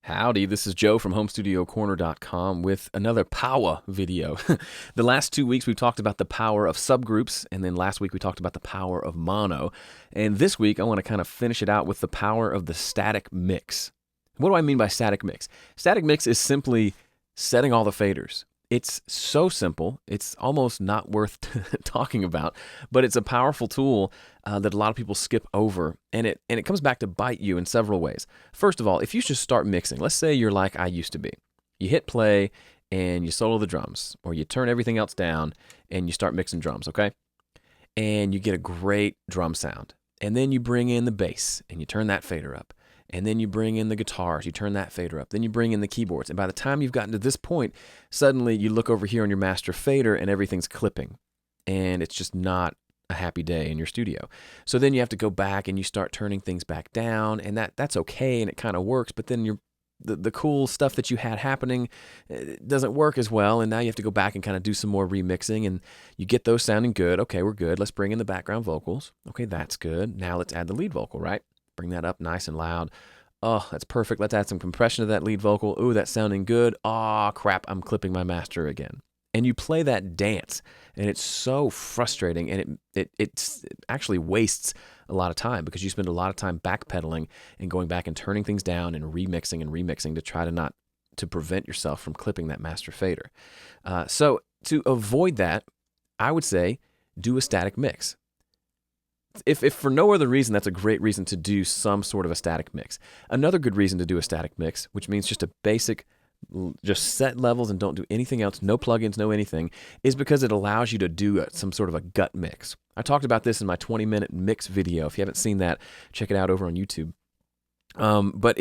Howdy, this is Joe from HomeStudioCorner.com with another power video. The last 2 weeks we've talked about the power of subgroups, and then last week we talked about the power of mono. And this week I want to kind of finish it out with the power of the static mix. What do I mean by static mix? Static mix is simply setting all the faders. It's so simple, it's almost not worth talking about, but it's a powerful tool that a lot of people skip over, and it comes back to bite you in several ways. First of all, if you just start mixing, let's say you're like I used to be. You hit play and you solo the drums, or you turn everything else down and you start mixing drums, okay? And you get a great drum sound. And then you bring in the bass and you turn that fader up. And then you bring in the guitars, you turn that fader up. Then you bring in the keyboards. And by the time you've gotten to this point, suddenly you look over here on your master fader and everything's clipping. And it's just not a happy day in your studio. So then you have to go back and you start turning things back down, and that's okay and it kind of works, but then the cool stuff that you had happening doesn't work as well, and now you have to go back and kind of do some more remixing, and you get those sounding good. Okay, we're good. Let's bring in the background vocals. Okay, that's good. Now let's add the lead vocal, right? Bring that up nice and loud. Oh, that's perfect. Let's add some compression to that lead vocal. Ooh, that's sounding good. Oh, crap, I'm clipping my master again. And you play that dance, and it's so frustrating, and it actually wastes a lot of time because you spend a lot of time backpedaling and going back and turning things down and remixing to try to prevent yourself from clipping that master fader. So to avoid that, I would say do a static mix. If for no other reason, that's a great reason to do some sort of a static mix. Another good reason to do a static mix, which means just a basic, just set levels and don't do anything else, no plugins, no anything, is because it allows you to do some sort of a gut mix. I talked about this in my 20-minute mix video. If you haven't seen that, check it out over on YouTube. But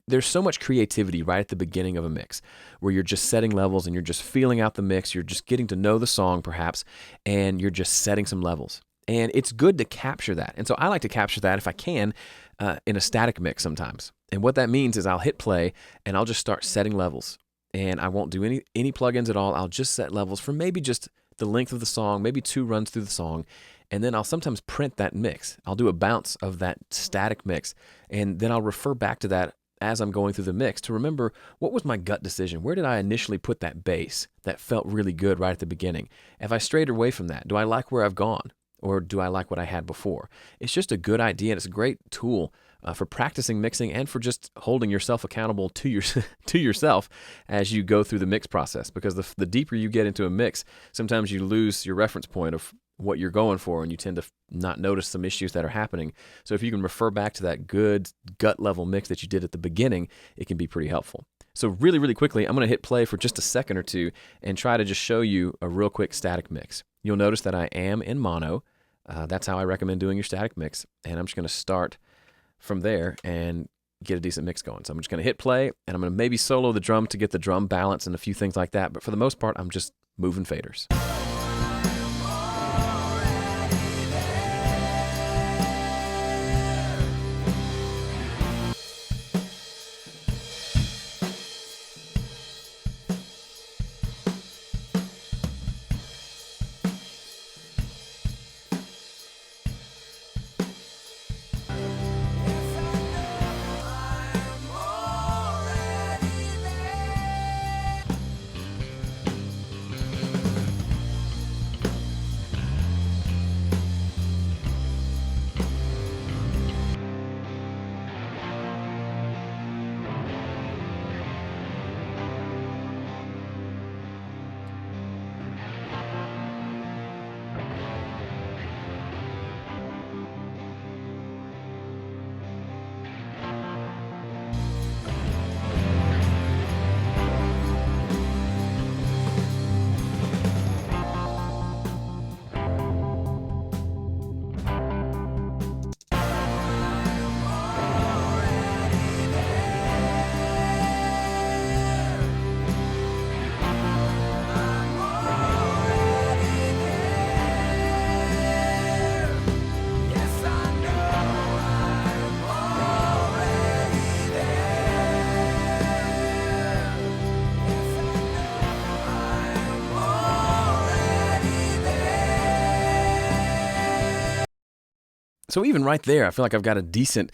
there's so much creativity right at the beginning of a mix where you're just setting levels and you're just feeling out the mix. You're just getting to know the song perhaps, and you're just setting some levels. And it's good to capture that. And so I like to capture that if I can in a static mix sometimes. And what that means is I'll hit play and I'll just start setting levels. And I won't do any plugins at all. I'll just set levels for maybe just the length of the song, maybe 2 runs through the song. And then I'll sometimes print that mix. I'll do a bounce of that static mix. And then I'll refer back to that as I'm going through the mix to remember what was my gut decision. Where did I initially put that bass that felt really good right at the beginning? Have I strayed away from that? Do I like where I've gone? Or do I like what I had before? It's just a good idea, and it's a great tool for practicing mixing and for just holding yourself accountable to to yourself as you go through the mix process. Because the deeper you get into a mix, sometimes you lose your reference point of what you're going for, and you tend to not notice some issues that are happening. So if you can refer back to that good gut level mix that you did at the beginning, it can be pretty helpful. So really, really quickly, I'm going to hit play for just a second or two and try to just show you a real quick static mix. You'll notice that I am in mono. That's how I recommend doing your static mix. And I'm just going to start from there and get a decent mix going. So I'm just going to hit play, and I'm going to maybe solo the drum to get the drum balance and a few things like that. But for the most part, I'm just moving faders. So even right there, I feel like I've got a decent,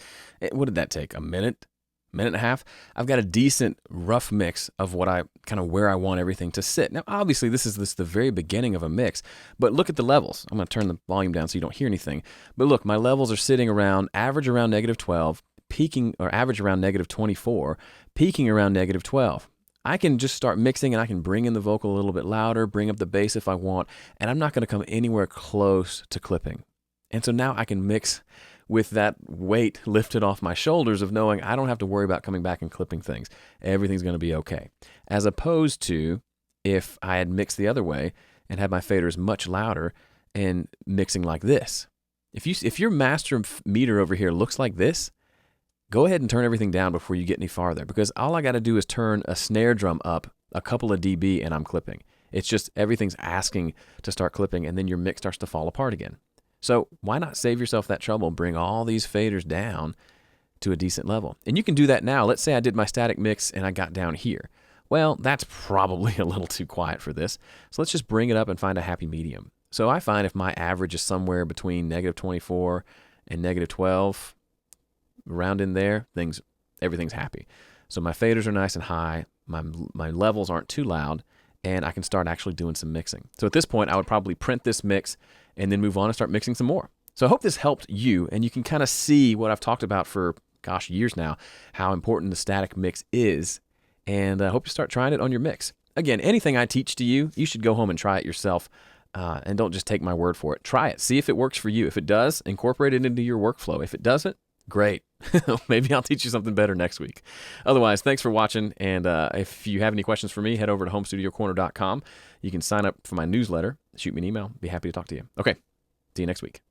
what did that take, a minute? minute and a half, I've got a decent rough mix of what I kind of where I want everything to sit. Now, obviously, this is the very beginning of a mix, but look at the levels. I'm going to turn the volume down so you don't hear anything. But look, my levels are sitting around average around -12, peaking or average around -24, peaking around -12. I can just start mixing and I can bring in the vocal a little bit louder, bring up the bass if I want, and I'm not going to come anywhere close to clipping. And so now I can mix with that weight lifted off my shoulders of knowing I don't have to worry about coming back and clipping things. Everything's going to be okay. As opposed to if I had mixed the other way and had my faders much louder and mixing like this. If your master meter over here looks like this, go ahead and turn everything down before you get any farther, because all I got to do is turn a snare drum up a couple of dB and I'm clipping. It's just everything's asking to start clipping, and then your mix starts to fall apart again. So why not save yourself that trouble and bring all these faders down to a decent level? And you can do that now. Let's say I did my static mix and I got down here. Well, that's probably a little too quiet for this. So let's just bring it up and find a happy medium. So I find if my average is somewhere between -24 and -12, around in there, everything's happy. So my faders are nice and high, my levels aren't too loud, and I can start actually doing some mixing. So at this point, I would probably print this mix and then move on and start mixing some more. So I hope this helped you, and you can kind of see what I've talked about for, years now, how important the static mix is, and I hope you start trying it on your mix. Again, anything I teach to you, you should go home and try it yourself, and don't just take my word for it. Try it. See if it works for you. If it does, incorporate it into your workflow. If it doesn't, great. Maybe I'll teach you something better next week. Otherwise, thanks for watching. And if you have any questions for me, head over to homestudiocorner.com. You can sign up for my newsletter. Shoot me an email. Be happy to talk to you. Okay. See you next week.